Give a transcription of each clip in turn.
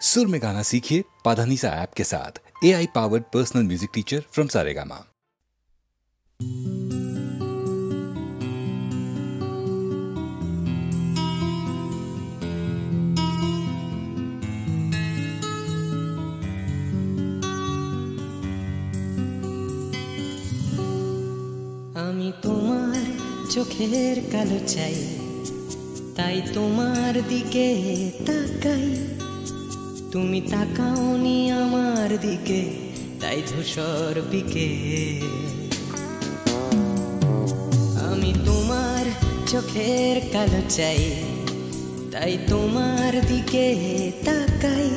सुर में गाना सीखिए पाधानीसा ऐप के साथ। AI powered personal music teacher from Saregama. আমি তোমার চোখের কালো চাই, তাই তোমার দিকে তাকাই। তুমি তাকাওনি আমার দিকে, তাই ধূসর বিকেল। আমি তোমার চোখের কালো চাই, তাই তোমার দিকে তাকাই।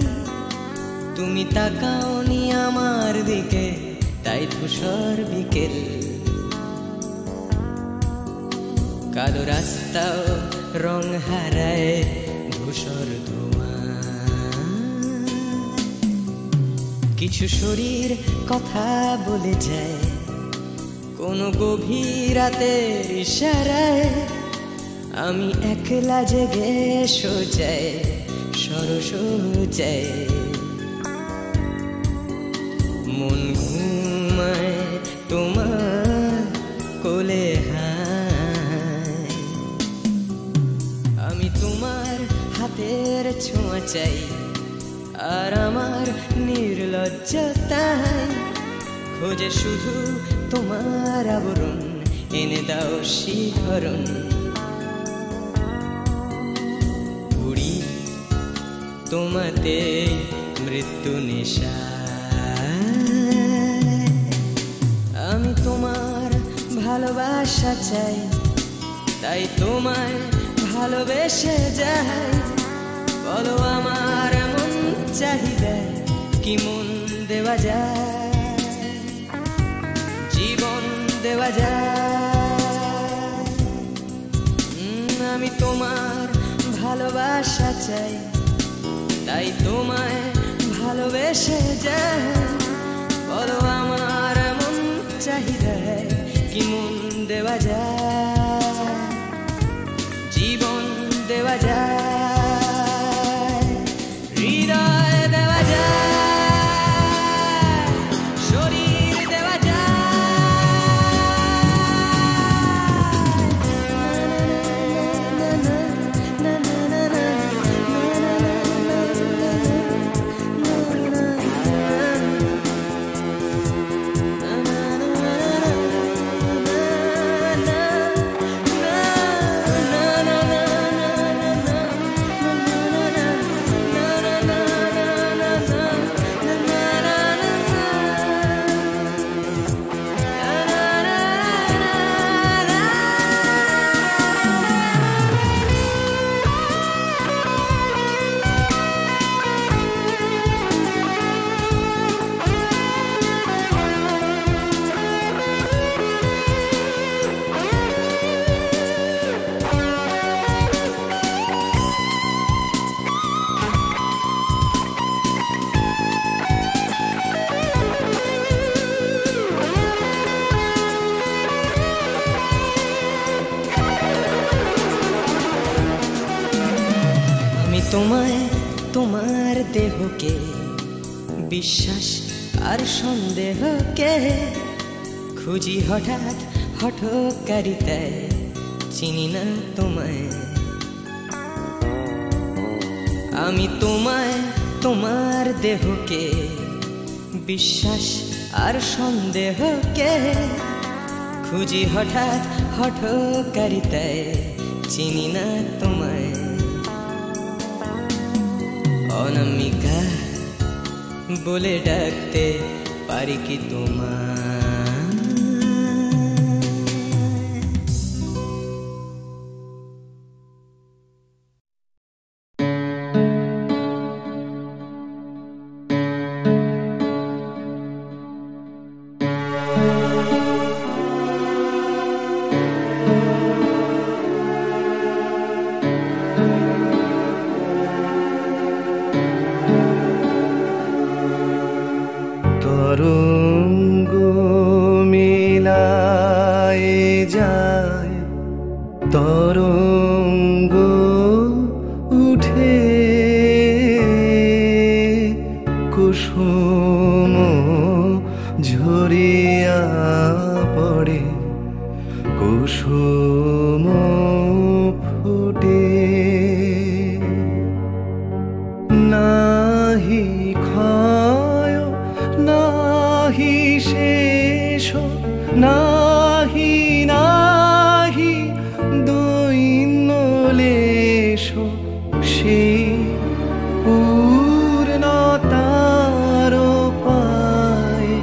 তুমি তাকাওনি আমার দিকে, তাই ধূসর বিকেল। কালো রাস্তাও রং হারায় ধূসর ধোঁয়া। কিছু শরীর কথা বলে যায় কোনো গভীর রাতের ইশারায়। আমি একলা জেগে সোজায় সরসোজায়। মন ঘুমায় তোমার কোলে হায়। আমি তোমার হাতের ছোঁয়া চাই, আর আমার নির্লজ্জতায় খোঁজে শুধু তোমার আবরণ। এনে দাও শিহরণ। উড়ি তোমাতে মৃত্যু নেশা। আমি তোমার ভালোবাসা চাই, তাই তোমায় ভালোবেসে যাই। বলো আমার মন চাহিদা কি মন দেওয়া যায়, জীবন দেওয়া যায়। আমি তোমার ভালোবাসা চাই, তাই তোমায় ভালোবেসে যাই। বলো আমার মন চাহিদা কি মন দেওয়া যায়, জীবন দেওয়া যায়, হৃদয় দেওয়া যায়, শরীর দেওয়া তোমায় তোমার দেহকে বিশ্বাস আর সন্দেহকে খুঁজি হঠাৎ হঠকারিতায়। চিনি না তোমায় আমি, তোমায় তোমার দেহকে বিশ্বাস আর সন্দেহকে খুঁজি হঠাৎ হঠকারিতায়। চিনি না তোমায় অনামিকা বলে ডাকতে পারি কি তোমায়? তরঙ্গ কুসুম ঝরিয়া পড়ে কুসুম ফুটে নাহি ক্ষয় নাহি শেষ নাহি নাহি দৈন্যলেশ সেই পূর্ণতার পায়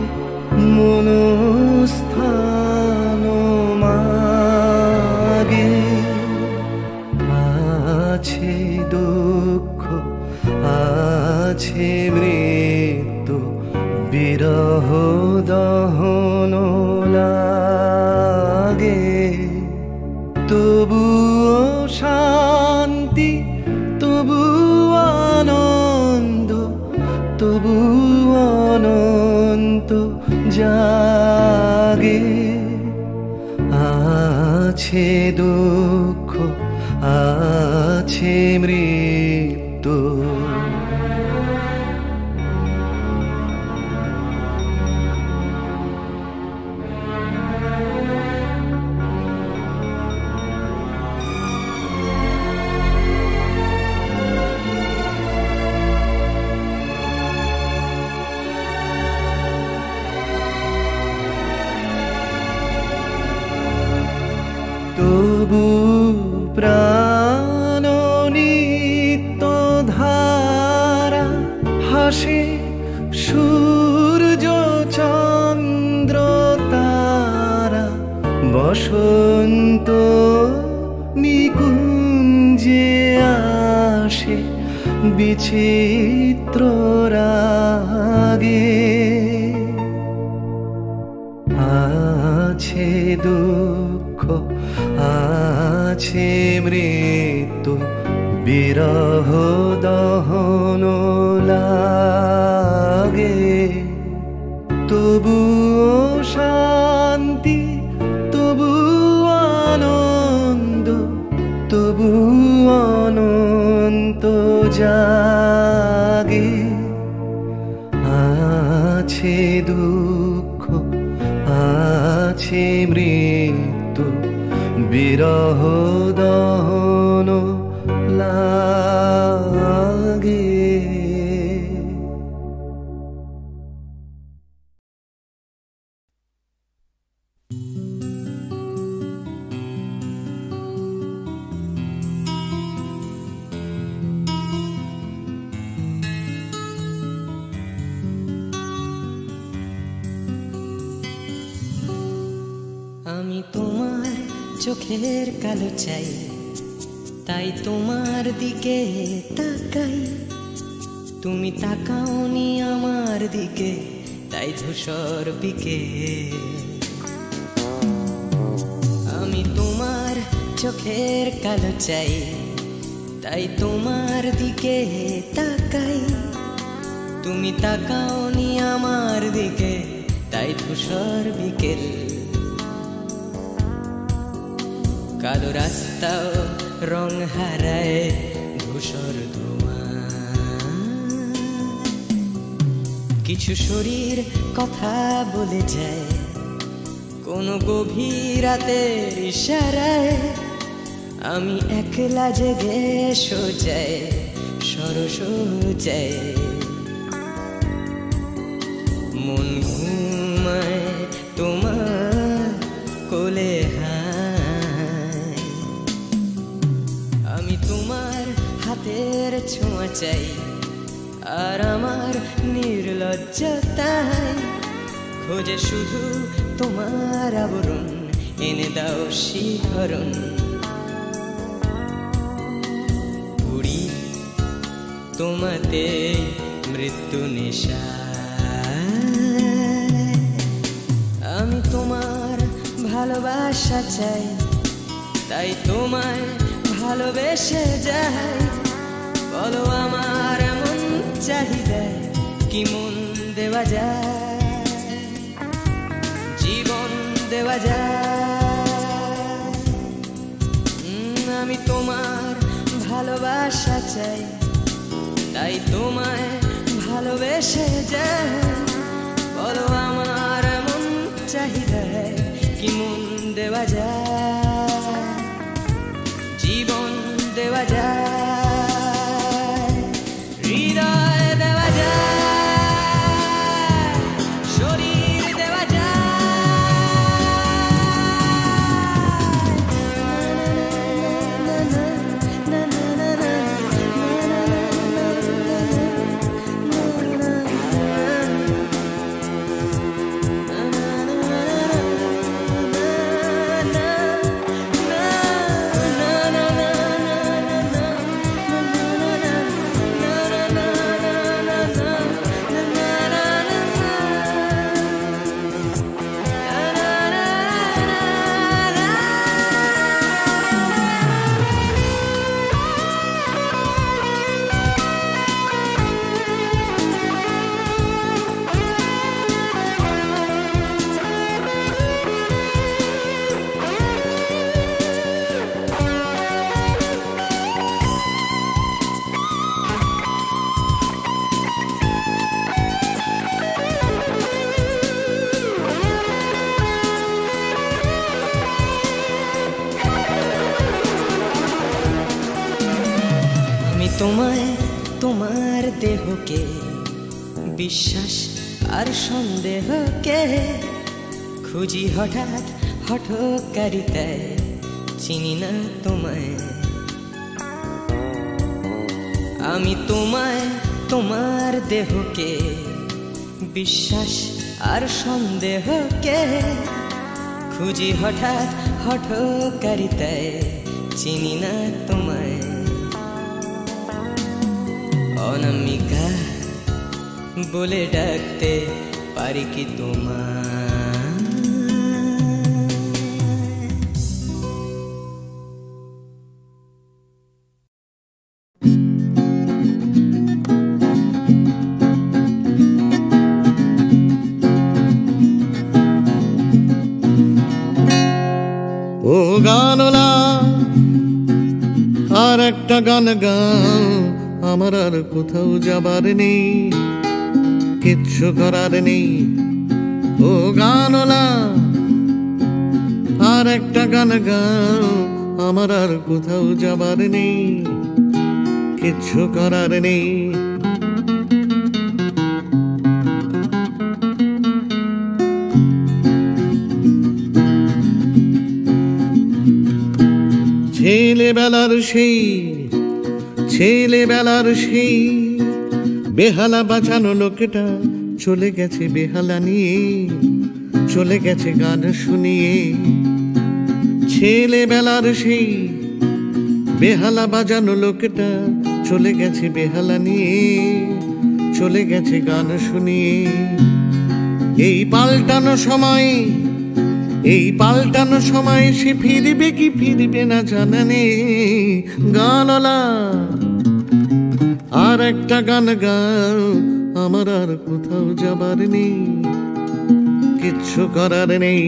মনস্থান মাগে আছে দুঃখ আছে মৃত্যু বিরহ দহন লাগে তবুও শান্তি তবু আনন্দ তবু অনন্ত জাগে আছে দুঃখ আছে মৃত্যু তবু প্রাণ নিত্য ধারা হাসে সূর্য চন্দ্র তারা বসন্ত নিকুঞ্জে আসে বিচিত্র রাগে আছে দুঃখ আছে মৃত্যু বিরহ দহন লাগে তবু শান্তি তবু আনন্দ তবু অনন্ত জাগে আছে দুঃখ আছে মৃত্যু বিরহ দহন লাগে আমি তোমার চোখের কালো চাই তাই তোমার দিকে তাকাই তুমি তাকাওনি আমার দিকে তাই ধূসর বিকে আমি তোমার চোখের কালো চাই তাই তোমার দিকে তাকাই তুমি তাকাওনি আমার দিকে তাই ধূসর বিকেল কালো রাস্তাও রং হারায় ধূসর ধোঁয়া কিছু শরীর কথা বলে যায় কোনো গভীর রাতের ইশারায় আমি একলা জেগে সোজায় সরস যায় মন ঘুমায় তোমার কোলে আমি তোমার হাতের ছোঁয়া চাই আর আমার নির্লজ্জতায় খোঁজে শুধু তোমার আবরণ এনে দাও শিহরণ পুরি তোমাতে মৃত্যু নেশা আমি তোমার ভালোবাসা চাই তাই তোমায় ভালোবেসে যাই বলো আমার মন চাহিদা কি মন দেওয়া যায় জীবন দেওয়া যায় আমি তোমার ভালোবাসা চাই তাই তোমায় ভালোবেসে ভালোবেসে যায় বলো আমার মন চাহিদায় কি মন দেওয়া যায় জীবন দেওয়া যায় হৃদয় দেওয়া যায় শরীর দেওয়া তোমায় তোমার দেহকে বিশ্বাস আর সন্দেহকে খুঁজি হঠাৎ হঠকারিতায় চিনি না তোমায় আমি তোমায় তোমার দেহকে বিশ্বাস আর সন্দেহকে খুঁজি হঠাৎ হঠকারিতায় চিনি না তোমায় অনামিকা বলে ডাকতে পারি কি তোমায় ও গানলা আর একটা গান গাও আমার আর কোথাও যাবার নেই কিচ্ছু করার নেই ও গানলা আর একটা গান গাও আমার আর কোথাও যাবার নেই কিচ্ছু করার নেই ছেলেবেলার সেই বেহালা বাঁচানো লোকটা চলে গেছে বেহালা নিয়ে চলে গেছে গান শুনিয়ে ছেলেবেলার সেই বেহালা বাজানো লোকটা চলে গেছে বেহালা নিয়ে চলে গেছে গান শুনিয়ে এই পাল্টানো সময় সে ফিরবে কি ফিরবে না জানা নেই গানলা আর একটা গান গাও আমার আর কোথাও যাবার নেই কিচ্ছু করার নেই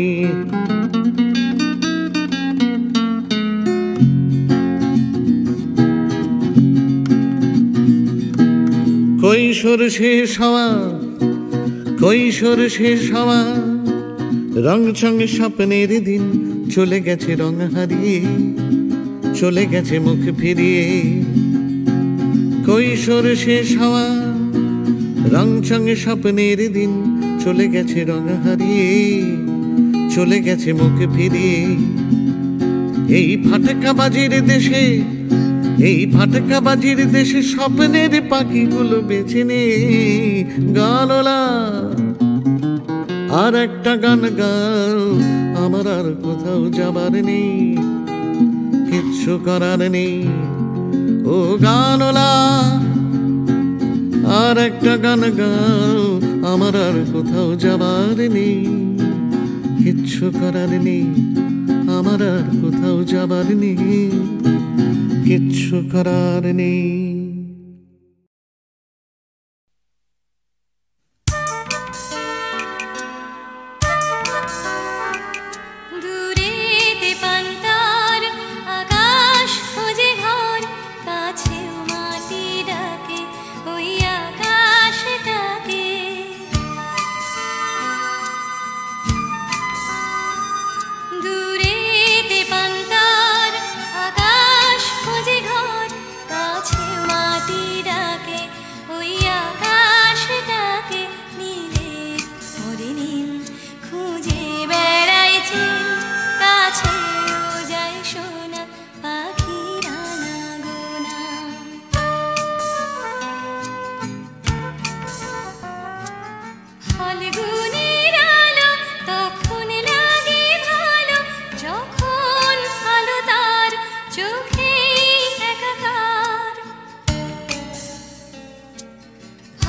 কৈশোর শেষ হওয়া রং চঙে স্বপ্নের দিন চলে গেছে রং হারিয়ে চলে গেছে মুখ ফিরিয়ে কৈশোর শেষ হওয়া রং চঙে স্বপ্নের দিন চলে গেছে রং হারিয়ে চলে গেছে মুখ ফিরিয়ে এই ফাটকাবাজির দেশে স্বপ্নের পাখিগুলো বেছে নে গানলা আর একটা গান গাও আমার আর কোথাও যাবার নেই কিচ্ছু করার নেই ও গানলা আর একটা গান গাও আমার আর কোথাও যাবার নেই কিচ্ছু করার নেই আমার আর কোথাও যাবার নেই কিচ্ছু করার নেই কাছে মাটি ডাকে ওই আকাশটাকে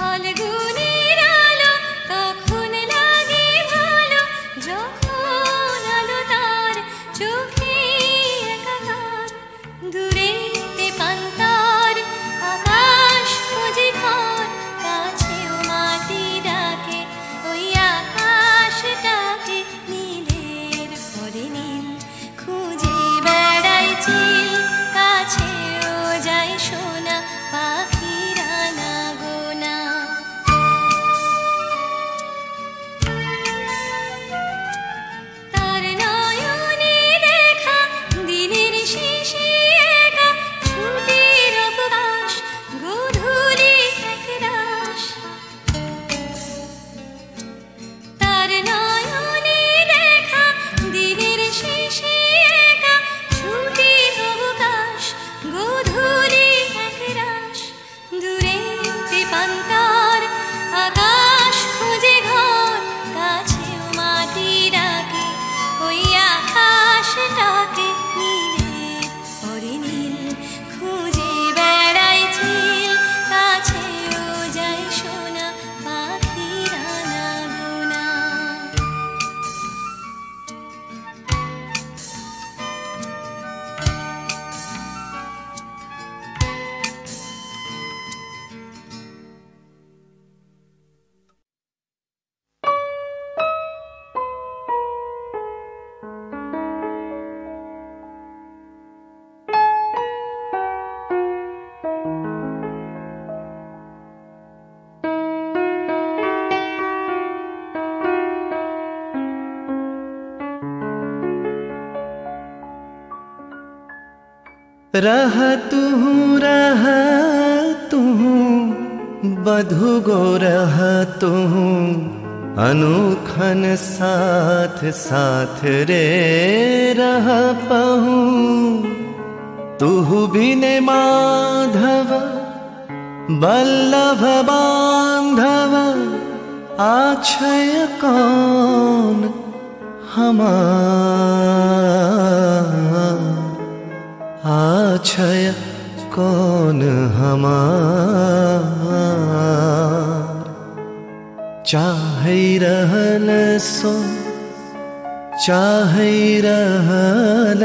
ফাল্গুনের আলো তখন লাগে ভালো, যখন আলো তার চোখে একাকার। দূরেতে পান্তার আকাশ খুঁজে ঘর, কাছেও মাটি ডাকে ওই আকাশটাকে। নীলের পরে নীল খুঁজে বেড়ায় চিল, কাছেও যায় সোনা পাখিরা না গোনা। তার নয়নে দেখা দিনের শেষে একা, ছুটির অবকাশ গোধূলি একরাশ। তার নয়নে দেখা দিনের শেষে একা, ছুটির অবকাশ গোধূলি একরাশ। দূরেতে পান্তার আকাশ খুঁজে ঘর, কাছেও মাটি ডাকে ওই আকাশটাকে। নীলের পরে নীল খুঁজে বেড়ায় চিল, কাছেও যায় সোনা পাখিরা না গোনা। रहा तू बधु गो रहा तू, अनुखन साथ साथ रे रहा पहू। तू बिने माधव बल्लभ बांधव, आछय कौन हमार। आछय कौन हमार। चाहे रहल सो चाहे रहल,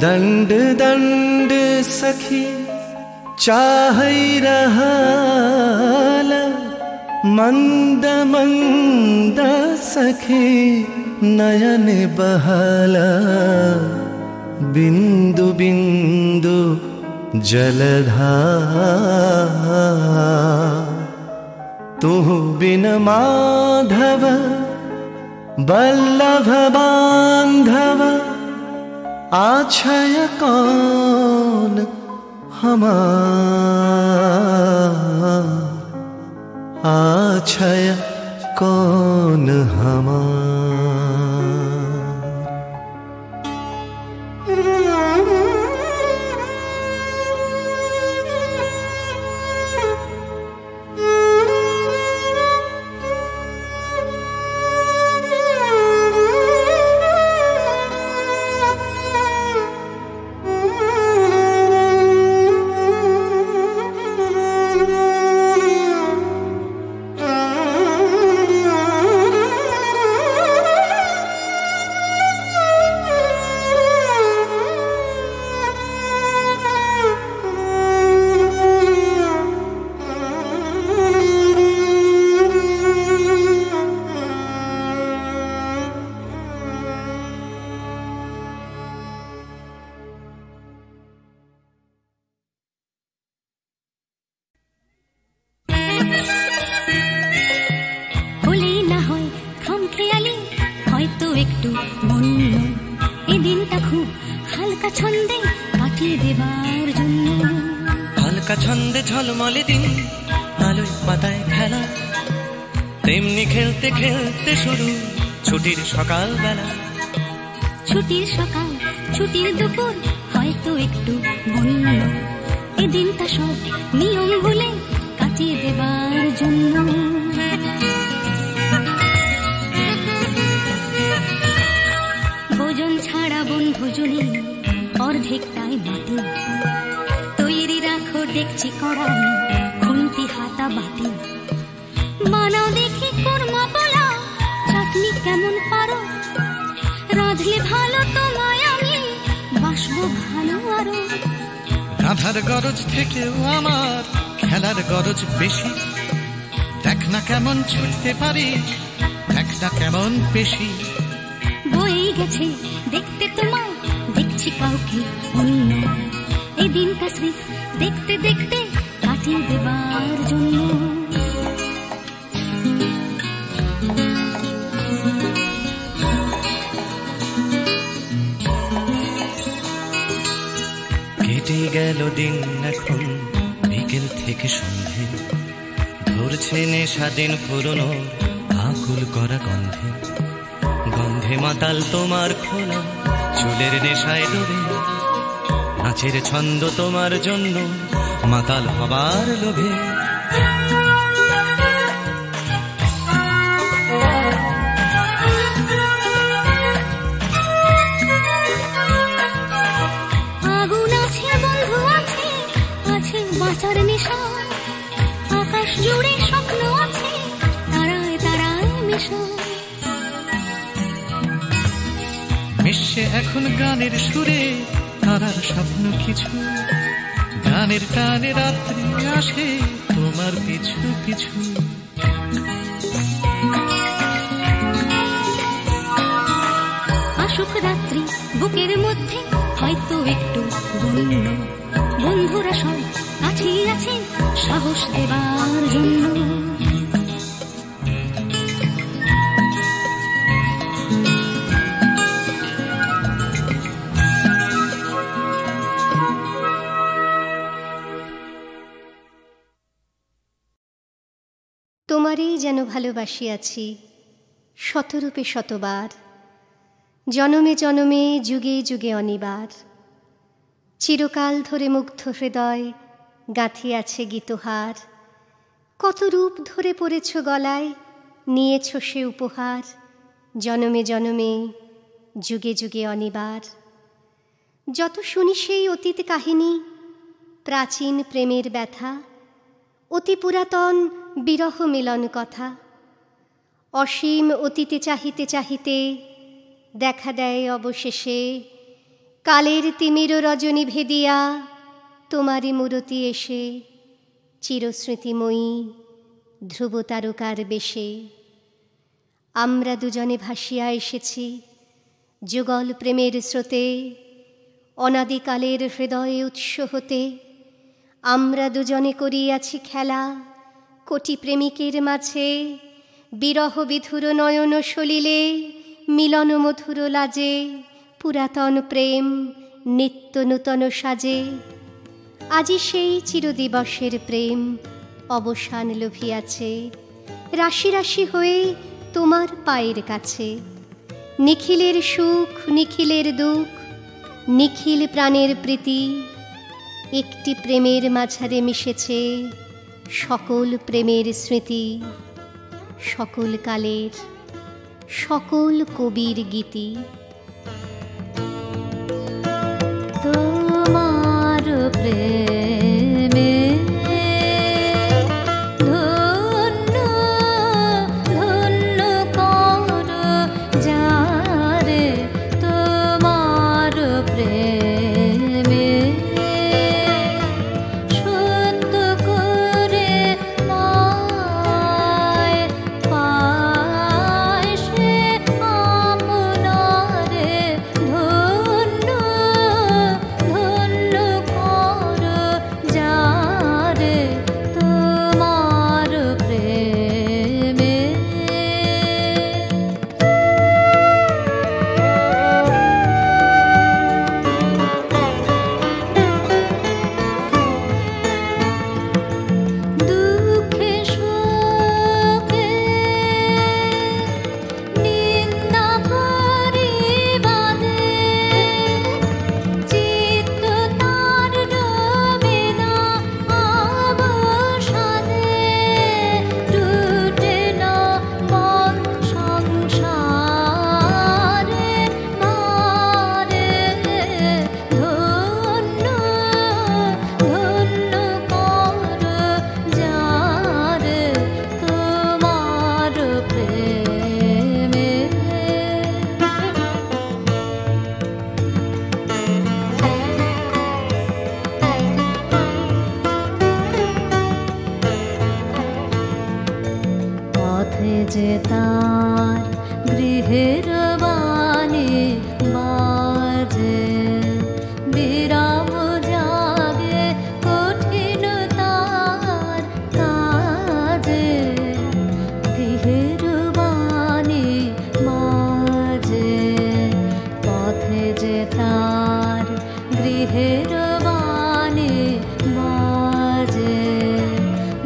दंड दंड सखी चाहे रहल। मंद मंद सखी नयन बहला, बिंदु बिंदु जलधार। तू बिन माधव बल्लभ बांधव, आछय कौन हमार। आछय कौन हमार। ছন্দে ঝলমলে দিন আলোয় পাতায় খেলা, তেমনি খেলতে খেলতে শুরু ছুটির সকাল বেলা। ছুটির সকাল ছুটির দুপুর হয়তো একটু বন্য, এই দিনটা সব নিয়ম ভুলে কাটিয়ে দেবার জন্য। ভোজন ছাড়া বনভোজনী অর্ধেকটাই মাটি, তৈরি রাখো দেখছি কড়াই খুন্তি হাতা একটা বাটি, বানাও দেখি কোরমা পোলাও, চাটনি কেমন পারো, রাঁধলে ভালো তোমায় আমি বাসবো ভালো আরো। রাধার গরজ থেকেও আমার খেলার গরজ বেশি, দেখ না কেমন ছুটতে পারি, দেখ না কেমন পেশি। বই গেছে দেখতে তোমায়, দেখছি কাউকে অন্য, এই দিনটা স্মৃতি দেখতে দেখতে কাটিয়ে দেবার জন্য। কেটে গেল দিন এখন বিকেল থেকে সন্ধে, ধরছে নেশা দিন পুরনো আকুল করা গন্ধে। গন্ধে মাতাল তোমার খোলা চুলের নেশায় ডোবে, নাচের ছন্দ তোমার জন্য মাতাল হবার লোভে। আগুন আছে বন্ধু আছে, আছে বাঁচার নেশা, আকাশ জুড়ে স্বপ্ন আছে তারায় তারায় মেশা। মিশে এখন গানের সুরে তারার স্বপ্ন কিছু, গানের টানে রাত্রি আসে তোমার পিছু পিছু। আসুক রাত্রি বুকের মধ্যে হয়তো একটু বন্য, বন্ধুরা সব কাছেই আছে সাহস দেবার জন্য। তোমারই যেন ভালোবাসিয়াছি শতরূপে শতবার, জনমে জনমে যুগে যুগে অনিবার। চিরকাল ধরে মুগ্ধ হৃদয় গাঁথিয়াছে গীতহার, কত রূপ ধরে পড়েছ গলায় নিয়েছ সে উপহার। জনমে জনমে যুগে যুগে অনিবার। যত শুনি সেই অতীত কাহিনী, প্রাচীন প্রেমের ব্যথা, অতি পুরাতন বিরহ মিলন কথা। অসীম অতীতে চাহিতে চাহিতে দেখা দেয় অবশেষে, কালের তিমির রজনী ভেদিয়া তোমারই মূরতি এসে। চিরস্মৃতিময়ী ধ্রুব তারকার বেশে আমরা দুজনে ভাসিয়া এসেছি যুগল প্রেমের স্রোতে। অনাদিকালের হৃদয়ে উৎস হতে আমরা দুজনে করিয়াছি খেলা, কোটি প্রেমিকের মাঝে বিরহ বিধুর নয়ন সলিলে, মিলন মধুর লাজে পুরাতন প্রেম নিত্য নূতন সাজে। আজি সেই চিরদিবসের প্রেম অবসান লভিয়াছে, রাশি রাশি হয়ে তোমার পায়ের কাছে। নিখিলের সুখ নিখিলের দুঃখ, নিখিল প্রাণের প্রীতি, একটি প্রেমের মাঝারে মিশেছে সকল প্রেমের স্মৃতি। সকল কালের সকল কবির গীতি। তোমার প্রেমে ধন্য ধন্য কর যারে, তোমার প্রেমে সত্য করে পায় পায় সে আপনারে। ধন্য ধন্য কর পথে যে তার গৃহের বাণী বাজে, বিরাম জাগে কঠিন তার কাজে, গৃহের বাণী বাজে, পথে যে তার গৃহের বাণী বাজে,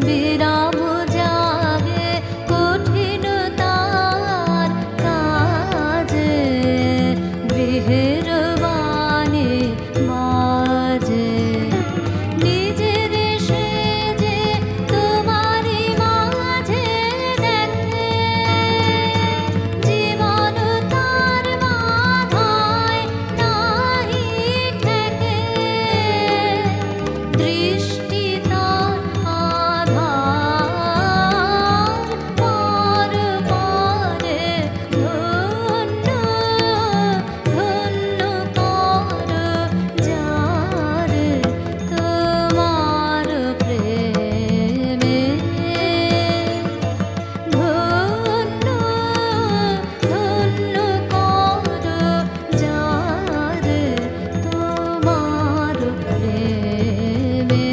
বিরাম জাগে কঠিন তার কাজে, গৃহের বাণী বাজে। নিজের সেজে তোমারই মাঝে দেখে, জীবন তার বাধায় নাহি ঠেকে, দৃষ্টি তার আধার পর পরে, ধন্য ধন্য কর যারে তোমার প্রেমে, ধন্য ধন্য কর যারে তোমার প্রেমে।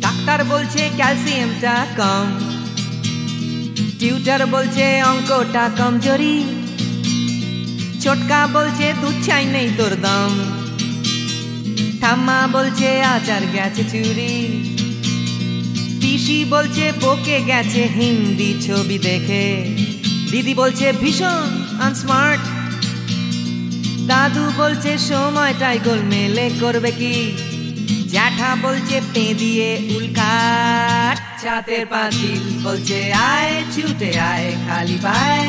ডাক্তার বলছে ক্যালসিয়ামটা কম, টিউটার বলছে অঙ্কটা কমজোরি, ছোটকা বলছে দুধ চাই নেই তোর দাম, ঠাম্মা বলছে আচার গেছে চুরি, পিসি বলছে বকে গেছে হিন্দি ছবি দেখে, দিদি বলছে ভীষণ আনস্মার্ট, দাদু বলছে সময়টাই গোলমেলে করবে কি, জ্যাঠা বলছে পে দিয়ে উল্কাট, ছাতের পাঁচিল বলছে আয় ছুটে আয় খালি পায়,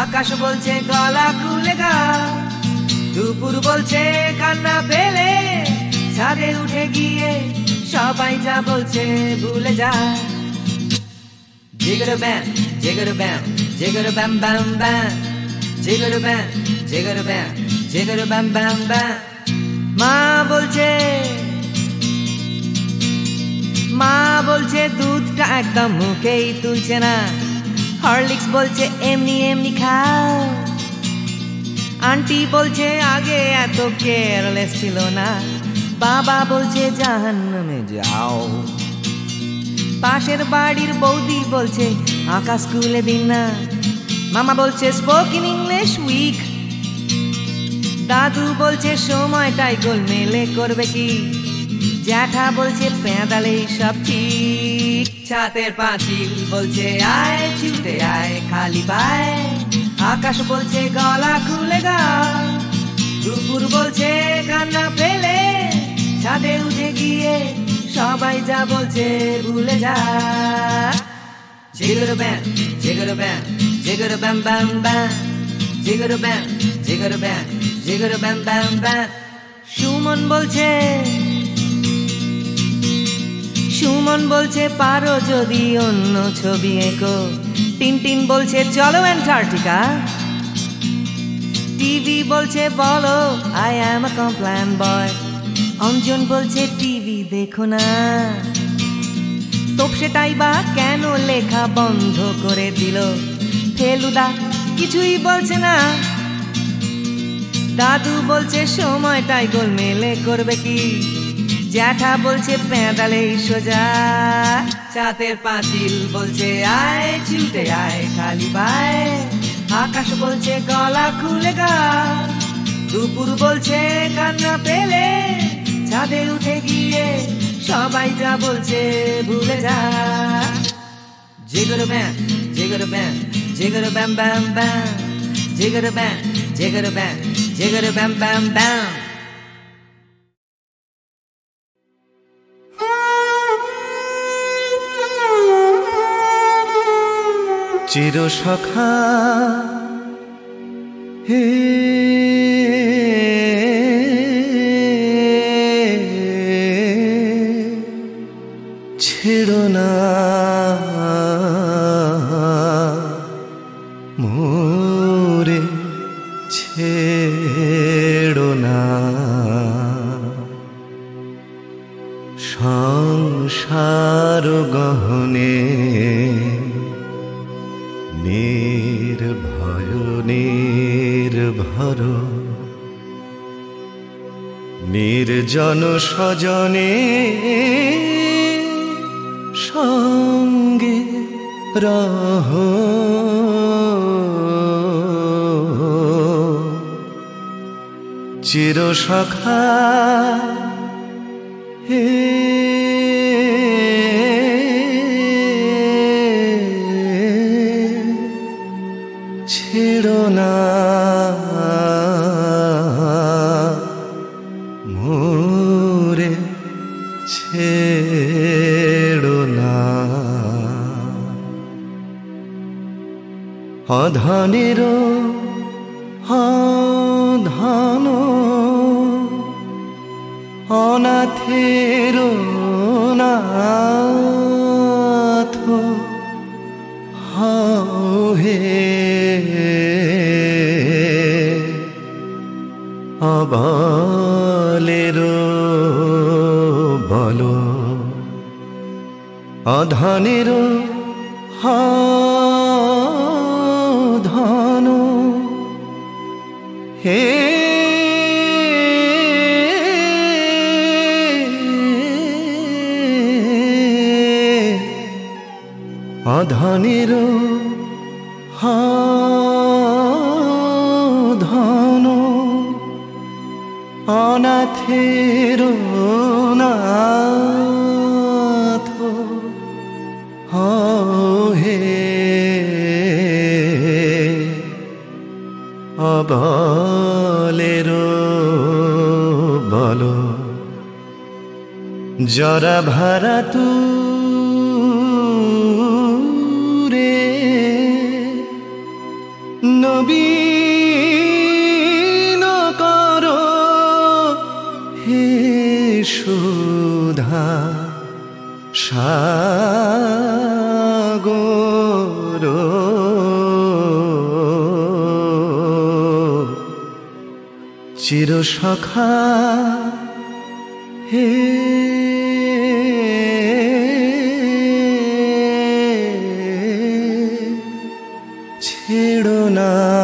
আকাশ বলছে গলা খুলে গা, দুপুর বলছে কান্না পেলে ছাদে উঠে গিয়ে সবাই যা বলছে ভুলে যা। জিগর ব্যাম জিগর ব্যাম জিগর ব্যাম ব্যাম ব্যাম, জিগর ব্যাম জিগর ব্যাম জিগর ব্যাম ব্যাম ব্যাম। মা বলছে দুধটা একদম মুখেই তুলছে না, হরলিক্স বলছে এমনি এমনি খাও, আন্টি বলছে আগে এত কেয়ারলেস ছিল না, বাবা বলছে জাহান্নামে যাও, পাশের বাড়ির বৌদি বলছে আঁকা স্কুলে দিন না, মামা বলছে স্পোকেন ইংলিশ উইক, দাদু বলছে সময়টাই গোলমেলে করবে কি, জ্যাঠা বলছে পেঁদালে সব ঠিক, ছাতের পাঁচিল বলছে আয় ছুটে আয় খালি পায়, আকাশ বলছে গলা খুলে গা, দুপুর বলছে কান্না পেলে ছাদে উঠে গিয়ে সবাই যা বলছে ভুলে যা। জিগর ব্যাম জিগর ব্যাম জিগর ব্যাম ব্যাম ব্যাম, জিগর ব্যাম জিগর ব্যাম জিগর ব্যাম ব্যাম ব্যাম। সুমন বলছে পারো যদি অন্য ছবি এঁকো, টিনটিন বলছে চলো অ্যান্টার্কটিকা, টিভি বলছে বলো আই অ্যাম আ কমপ্ল্যান বয়, অঞ্জন বলছে টিভি দেখো না, তোপসেটাই বা কেন লেখা বন্ধ করে দিল, ফেলুদা কিছুই বলছে না, দাদু বলছে সময়টাই গোলমেলে করবে কি, জ্যাঠা বলছে পেঁদালে সোজা, ছাতের পাঁচিল বলছে আয় ছুটে আয় খালি পায়, আকাশ বলছে গলা খুলে গা, দুপুর বলছে কান্না পেলে ছাদে উঠে গিয়ে সবাই যা বলছে ভুলে যা। জিগর ব্যাম জিগর ব্যাম জিগর ব্যাম ব্যাম ব্যাম, জিগর ব্যাম জিগর ব্যাম জিগর ব্যাম ব্যাম ব্যাম। চির সখা হে ছেড়ো না গহনে নির্ভয় নির্ভর নির্জন সজনে সঙ্গে রহ চির সখা হে ছেড়ো না মোরে ছেড়ো না অধনের অধন অনাথের নাথ হে অবলের বল অধনের ধন হে অধনের ধন অনাথের নাথ হে অবলের বল জরা ভারা তু নবীন কর হে সুধা সাগর চির সখা হে ছেড়ো না